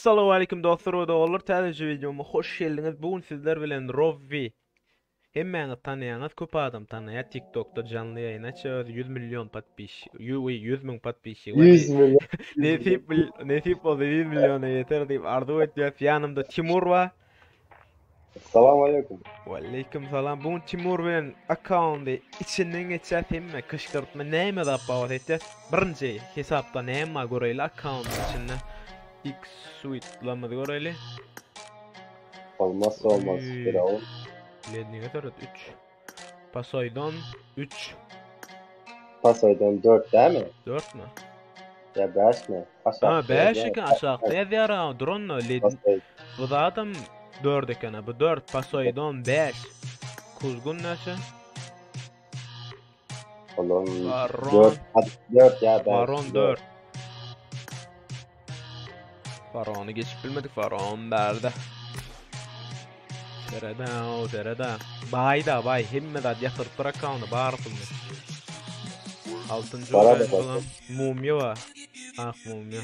Assalamu alaykum dostlar we doglar. Täze videoma hoş geldiňiz. Bugün sizler bilen Rovi. Hemmeňiz tanıýaňyz, köp adam tanıýar. TikTok'da canlı ýaýyn açýar. 100 milyon patbiş, 100 000 patbişi var. 100 milyon. Nesip boldy 100 milyona ýeter diýip arzu etýär. Ýanymda Timur bar. Assalamu alaikum. Waleyküm salam. Bugün Timur bilen accounty içinden geçer hemme kışkırtma näme dap bawat etýär. Birinji hesapda näme göreýli account içinde. X suite lamada göreýli. Olmazsa olmaz. Bravo. Ledniňe tarot 3. Pasoydon 3. Pasoydon 4 değil mi? 4 mü? Ya 5 mi? Ha 5 eken aşağıda ýazýar. Drone led. Bu da adam 4 eken. Bu 4 Pasoydon 5. Kuzgun näçe? Oğlum Baron 4 ya 5. Baron 4. Baronu geçip bilmedik. Baron berde. Tereda. Bay. Hemme da yatırıp bırakanı bağırtılmış. 6. olan mumya var. Ah mumya.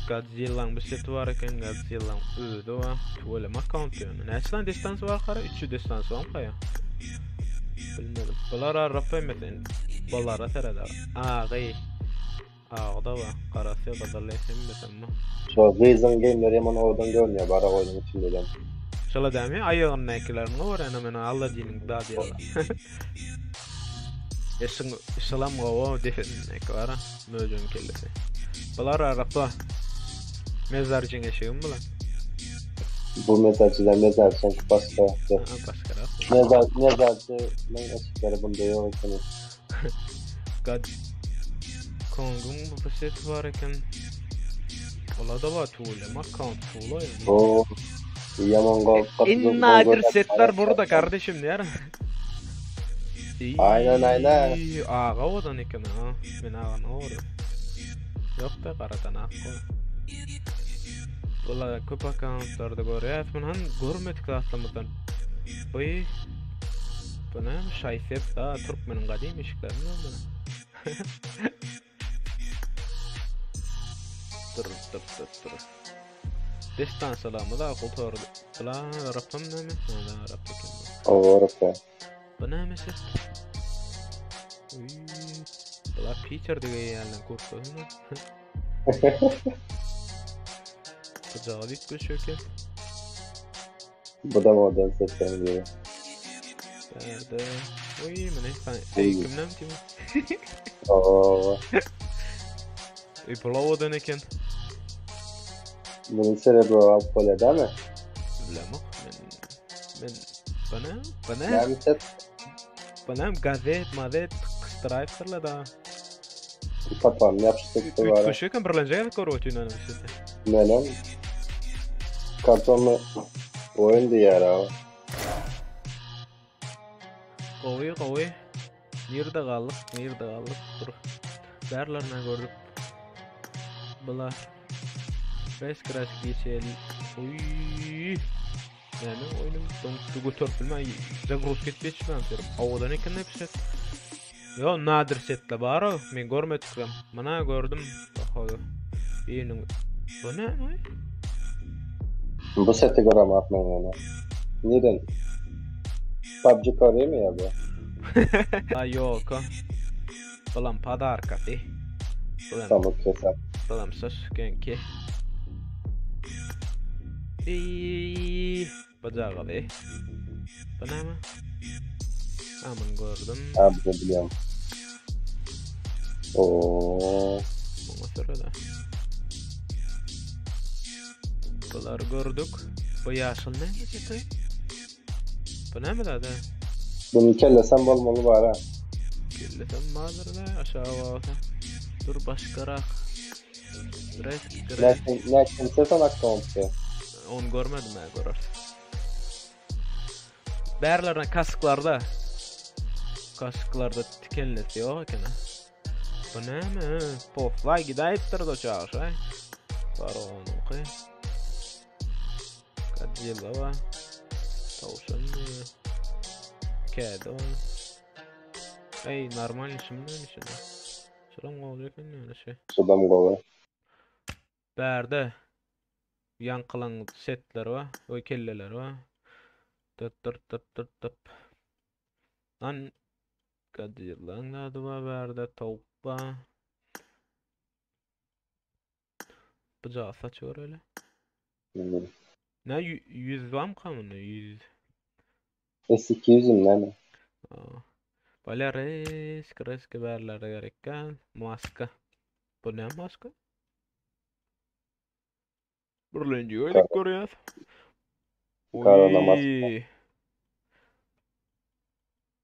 Godzilla'nın bir seti var eken. Godzilla'nın ödü var. Tuvalem account yönü. Näçe distansı var kara? 3 distansı var mı kaya? Bilmedim. Bulara rapaymetin. Bulara tereda. Ağay. Ağda var. Karasya badalaysam betemma. Şu Reason Game'leri hemen oradan görünüyor. Bara oyunun içinde. Şala demi ayağın näkilerini var ana mena Allah dinin da diýerler. İslam gowy defennek var. Möjün kellesi. Bular arapa. Mezarcıň eşigim bular. Bu mezarcıdan başka. Mezarcının eşikleri bunda yok. God. Kongum bu set var eken. Ola da var tuğle, account tuğla ya. Oo. Yaman gol. En nadir setler burada kardeşim diyor. Aynen. Ağa odan eken ha. Men ağan oğru. Yok da karatan akko. Ola köp accountlarda görýär. Men han görmedik aslamadan. Oy. Bana şaýsep da Türkmenin gadim işiklerini oldu. Dur. Destan salamı da kulturdu. Bula rapam näme? Ha rapam. O rapam. Bu näme set? Uy. Bula Peter diýen ýerden kurtuldy. Kıcalık köşöke. Bu da modern setden biri. Nerede? Uy mene kimden kim? Oo. Bula odan eken. Bunun cerebro alkohol değil mi? Bilemok men bana Yani set bana gazet strikerla da kapan yapıştık var. Köşeken birlenjek görüyorsun ana işte. Neden? Kartonlu oyun diyor ha. Kowy. Nerede kaldık? Dur. Berlerine gördük. Bula. Beş crash geçel. Uy. Yani oyunum dontu götürpülme. Zagrus gitmiş ben diyorum. Avadan eken ne set. Yo nadir setle bar. Men görmedim. Mana gördüm. Bahalı. Benim. Bu ne? Bu seti görem atmayın yani. Neden? PUBG koruyor mu ya bu? Ha yok. Balam padarka ti. Tamam keser. Balam söz genki. Bacağı be. Bana mı? Aman gördüm. Abi de biliyorum. Ooo. Bana sırada. Bunlar gördük. Bu yaşıl ne geçti? Bu ne mi dedi? Bunu kellesem olmalı var ha. Kellesem vardır da aşağı varsa. Dur başkarak. Ne kimse son account ki? Onu görmedim ya görür. Berlerden kasklarda tikenlesi yok eken. Bu ne mi? Pof vay gidayiptir da çağır ay. Var onun ki. Godzilla var. Tavşan mı? Kedi var. Ey normal şimdi işte. Şuram olacak ne şey. Sudan golu. Berde. yankılan setler var. O kelleler var. Tıp tıp tıp tıp tıp. Lan kadırlan adı var berde tavukba. Bıcağı saç var öyle. Bilmiyorum. Ne 100 var mı kanunu? 100. S200'üm lan. Böyle risk berlere gerekken maska. Bu ne maska? Burlenci öyle görüyoruz. Karalamaz. Oy.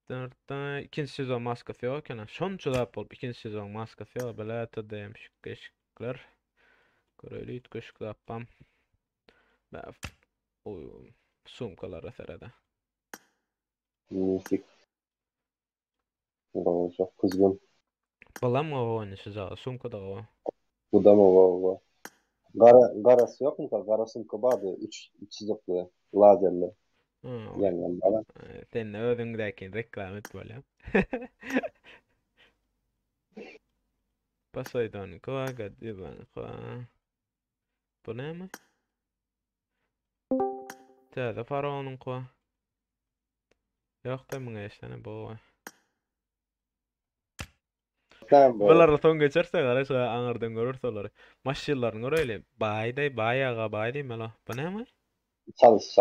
Dörtte ikinci sezon maskası yok yani. Şonça da bolup ikinci sezon maskası yok. Böyle tadayım şıklar. Göreli köşk yapam. Ben o sumkalara serede. Müzik. Olacak. Kızgın. Balam o oynayışı zaten sumkada o. Bu da mı o? Garası yok mu? Garasın kıbadı. Üç çizikli. Lazerli. Ha, Yan yan bana. sen de özündeki reklam et böyle. Poseidon koa gadiban koa. Bu ne mi? Tede faraonun koa. Yok da mı geçtene bu. Sen bu. Bunlar son geçerse gara şu anırdan görürse onları. Maşyılların öyle bayday bayağı bayday melo. Bu ne mi? Çalış.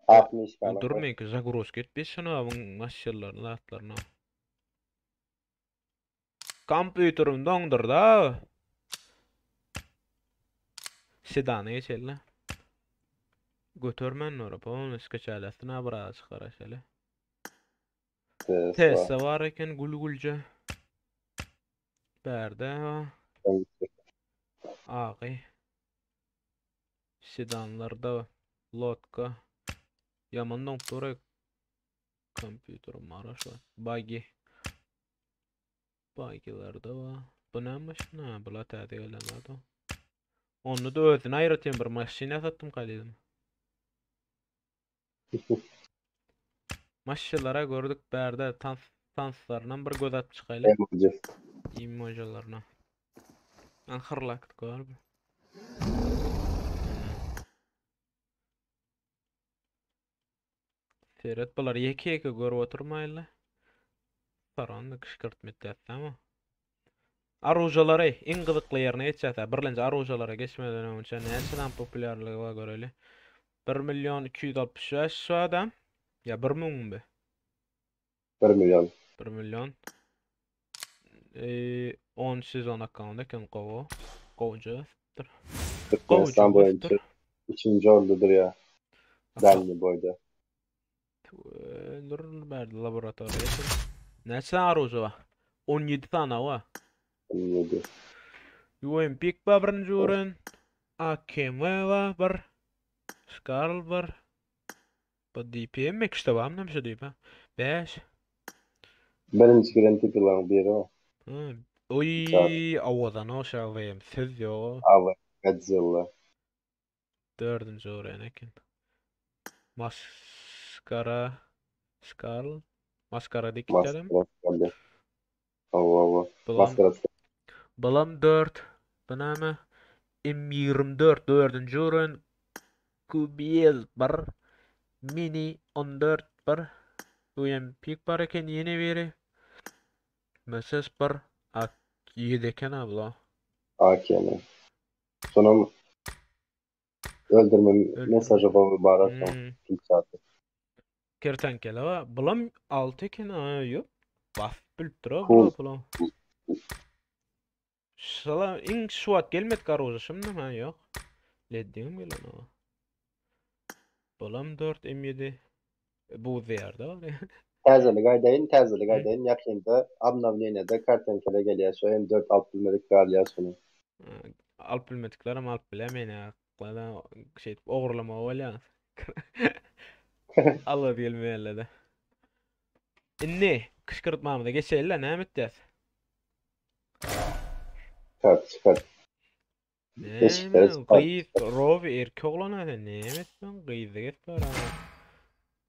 60 bana. Durmayın ki Zagros gitmiş şuna bunun maşyıllarını atlarına. Kompüterim dondur da. Sedanı geçelim. Götürmen nora pon iskaçalasına biraz çıkaraşalı. Tesla. Tessa var eken gulgulca. Berde ağay. Sedanlarda lotka. Yaman noktora kompüterim maraş var. Bagilerde var. Bu ne maşına? Bula täze gelenlerdi. Onu da özüne aýratýan bir maşina satdym galydım. Maşylara gördük berde tanslarından bir göz atıp çıkaýly. Emoji. Emojilaryna. Ahyrlak görüp. Seret bular ýeke görüp oturmaýly. Sarandy kışkırtmetdi. Arujalara en gyzykly ýerine geçýär. Birlençe arujalara geçmeden önce näçe populärligi göreli. 1.265.000 adam. Ya 1.000 be. 1 milyon. 1 milyon. 10 sezon hakkında ken Kovucu'dur. Türkmenistan Kovucu'dur. boyunca 3. ordudur ya. Belli boyda. Dur berdi laboratoriya. Näçe aruja var? 17 tane var. 17. Olimpik var birinci urun. AKM var bir. Skarl var. Bu DPM işte var mı bir şey 5. Birinci giren tipilen biri o. Oy avadan aşağıya siz yo. Ava. Godzilla. 4. urun ekin. Maskara. Skarl. Maskara dikitlerim. Maskara geldi. Ava. Bulam. Maskarası. Bulam 4. Bunama M24 4. urun. QBL bar. Mini 14 bar. Olimpik bar eken yeni biri. Mesaj bar. Ak 7 eken abla. AKM. Sonra öldürme mesajı falan bağırırsan. Kimsatı. Kertenkele var. Bulam 6 eken yok. Baf biltira Cool. bulam. Şala in şuat gelmet karoza şimdi ha yok. Leddiğim gelen o. Bulam 4 M7. Bu ziyarda var ya. Terzilik aydayın. Yakında abnavliyine de Kartenkele geliyor. Şu M4 alt bilmedik galiya sonu. Alp bilmediklerim alp bilemeyin ya. Aklına şey oğurlama öyle. Allah bilmeyenle de. Ne? Kışkırtmamı da geçeyle ne edeceğiz? Çıkart. Eşikleri çıkart. Kıyız, rov, erkek olan ne? Ne etmem? Kıyızda geç bari.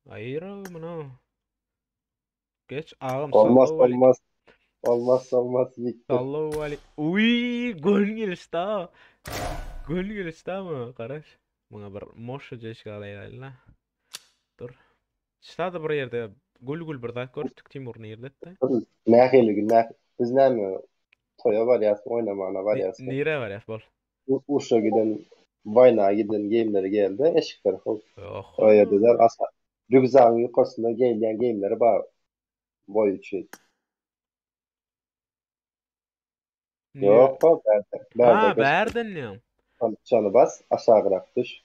Hayır abi bunu. Geç ağam sallahu alik. Olmaz Victor. Sallahu alik. Uy, gol gelişti ha. Gül gülistanmı Karaş? Buna bir moşa jeşik alayla. Dur. Ştada bir yerde gül bir zat gördük Timur nerede? Nähili näh. Biz näme toya varyasyon oynamana varyasyon. Nire var ya bol. Uşa giden Vayna giden game'leri geldi. Eşikler hol. O Oho. yerdeler asa. Rügzağın yukarısında gelen game'leri var. Boy için. Nire. Yok o berde. Berde Ha, göster. berden diyorum. Canı bas. Aşağı düş.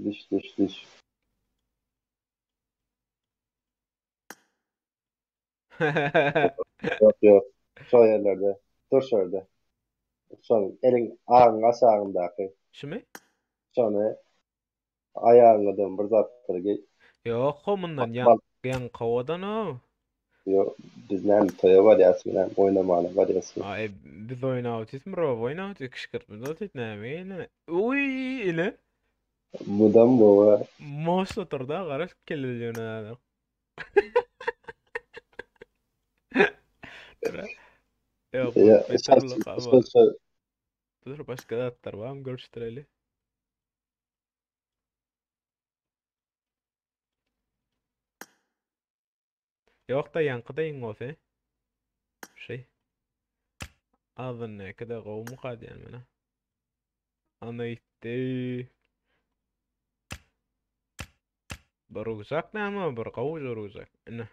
Düş. Yok. Şu yerlerde. Dur şöyle. Son elin ağın aşağındaki. Şunu? Sonra ayağını dön bir zatları Yok, bundan bal yan kovadan o. yo bizden toya varyasyon oynamana varyasyon. Ay, biz oynayacağız mı? Rov oynayacağız. Kışkırtma da ne mi? Uy, ile. Budan bu var. Mosta turda Karaş kelileceğine. Tura. Yok, bu Ya beterlik ama. söz Dur, başka da atlar var mı görüştürelim. Yok da yankıda olsa. Şey. Adın ne kadar kovmu kadı yani bana. Ana itti. Bir uzak ne ama bir kavuş uzak. Ne?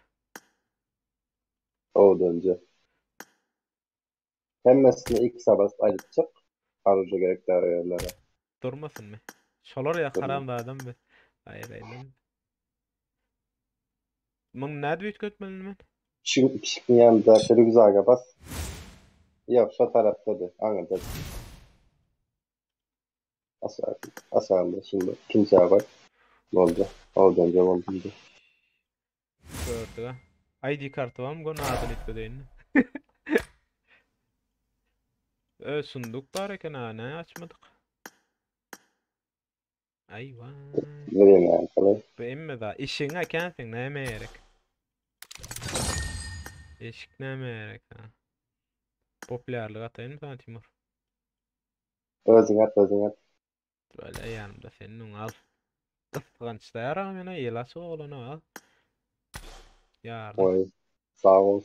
o dönce. Hemmesini ilk sabah alıp çık. Arıca gerekli yerlere. Durmasın mı? Şolar ya Durma. haram da adam be. Hayır aynen. Mun ne büyük kötmelin men? Kişinin yanında rügzağa bas. Yok şu taraftadır. Anladım. Aşağıda şimdi kimseye bak. Ne oldu? Oradan cevap bildi. Gördü ha. ID kartı var mı? Gonu adını itmedeyin. Sunduk var eken ha, ne açmadık. Ayvay. Vereyim yani kolay. Bu emme da işine kentin ne meyerek. Eşik ne meyerek ha. Popülerlik atayım mı sana Timur? Özün at. Böyle yanımda senin al. Kıskançta yaram yana yelası oğlunu al. Yardım. Oy. Sağ ol.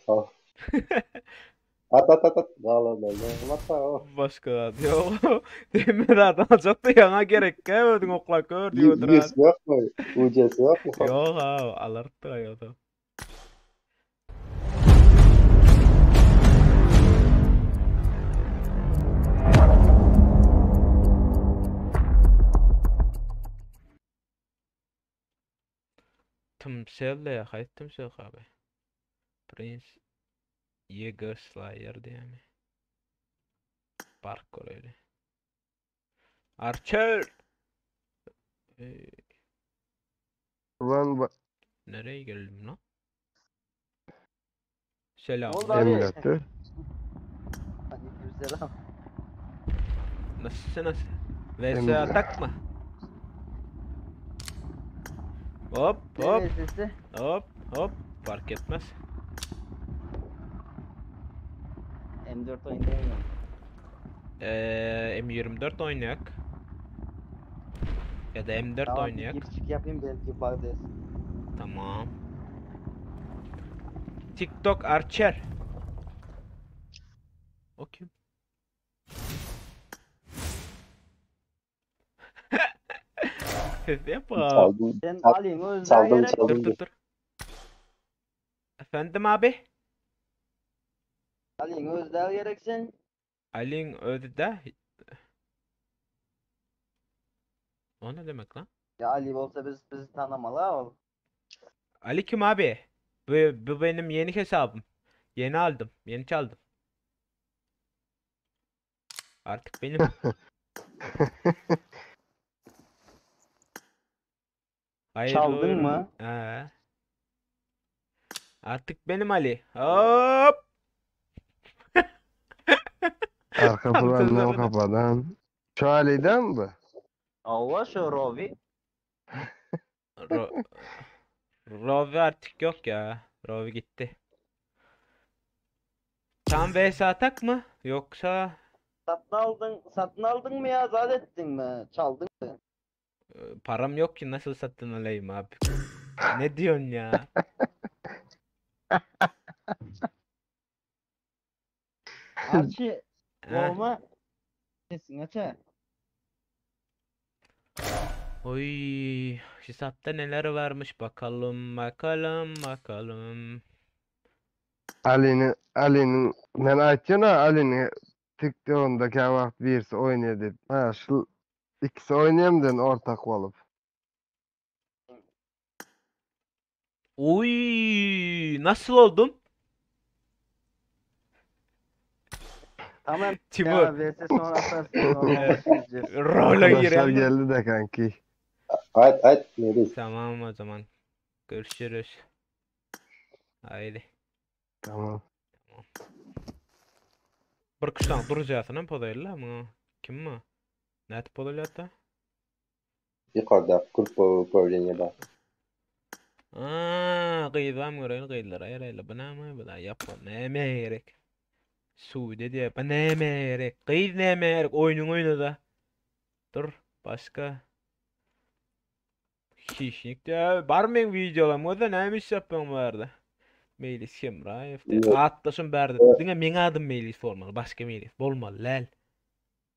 At. Dağlardan atsa o. Başka da yok. Demir adam çok da yana gerek. Ödün okla kör diyordur Yüz hadi. yok mu? Ucesi yok mu? Yok ha, alırttı ayolda. Tımselle ya, hayır tımsel abi. Prince Jäger Slayer diye mi? Parkour öyle. Archer! Ee, Ulan nereye geldim lan? Selam. Oldu abi. emülatör. Aleykümselam. Nasılsınız? VS Emre. atak mı? Hop hop Ne sesi? hop. Fark etmez. M4 oynayamıyorum. M24 oynayak. Ya da M4 Tamam bir oynayak. gir çık yapayım belki bağdayız. Tamam. TikTok Archer. O kim? Ses yapma. Çaldım. Sen alayım o özel Çaldım gerek. Dur. Efendim abi? Alayım o özel gereksin. Alin öldü de. O ne demek lan? Ya Ali olsa bizi tanımalı ha. Ali kim abi? Bu benim yeni hesabım. Yeni aldım. Yeni çaldım. Artık benim. Hayırlı Çaldın uğurlu. mı? Artık benim Ali. Hop. Arka Tam plandan sözlerine. kapadan. Şu haliden mi? Allah şu Rovi. Ro Rovi artık yok ya. Rovi gitti. Tam vs atak mı? Yoksa Satın aldın mı ya? Azat ettin mi? Çaldın mı? Param yok ki nasıl satın alayım abi? Ne diyorsun ya? Arçı Ha? olma. Kesin aça. Oy, hesapta neler varmış bakalım bakalım bakalım. Ali'nin ben aytjana Ali'ni TikTok'undaki wagt birisi oynaýar dip. Ha, şu ikisi oynayamdan ortak bolup. Oy, nasıl oldum? Tamam Timur, ya VS sonra atarsın normal maç izleyeceğiz. rola Arkadaşlar girelim mi? geldi de kanki. Ayt Melis. Tamam o zaman. Görüşürüz. Haydi. Tamam. Bir kuştan duracaksın podayla mı? Kim mi? Net podayla. Yukarıda kurt bölgeye bak. Qyzam göreýin qyzlar aýraýla. Bu näme bu da yapma. Näme gerek? Suudi diýip, bu näme gerek? Qyz näme gerek? Oýnuň oýnada. Dur, başga. Şişnik de bar men videolam oda näme iş yapýan barda. Melis Şemraýew de atlaşym berdi. Diňe meň adym Melis bolmaly, başga Melis bolmaly läl.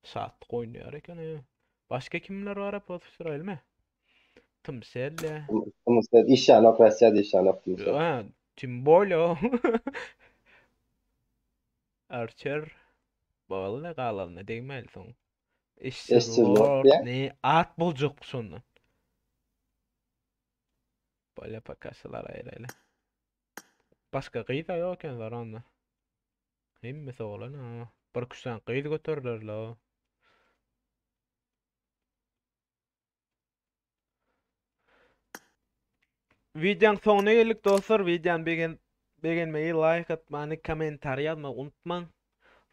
Saat oýnaýar eken. Başga kimler bar profesör elme? Tımselle. Mesela işanok Rusya'da işanok diyorsun. Ha, Timbolo. Archer. Bağlı qalanna deýmeli soň. Essilor, ya. Ne at boljak sondan. Böyle pakasalar aýraýla. Başga gyýda ýok eken zaranda. Hemme soğlan ha. Bir kuşdan gyýdy götürler la. Videoň soňuna geldik dostlar. Videoň beğenmeyi, like atmany, komentar ýazmagy unutmaň.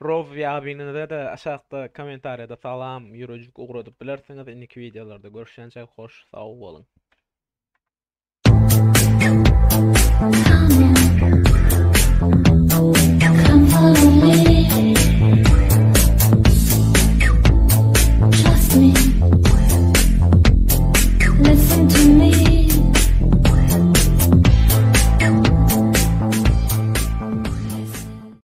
Rov ýabynyňda da aşagda komentarda salam ýürejik ugradyp bilersiňiz. Indiki videolarda görüşýänçe hoş, sag bolun.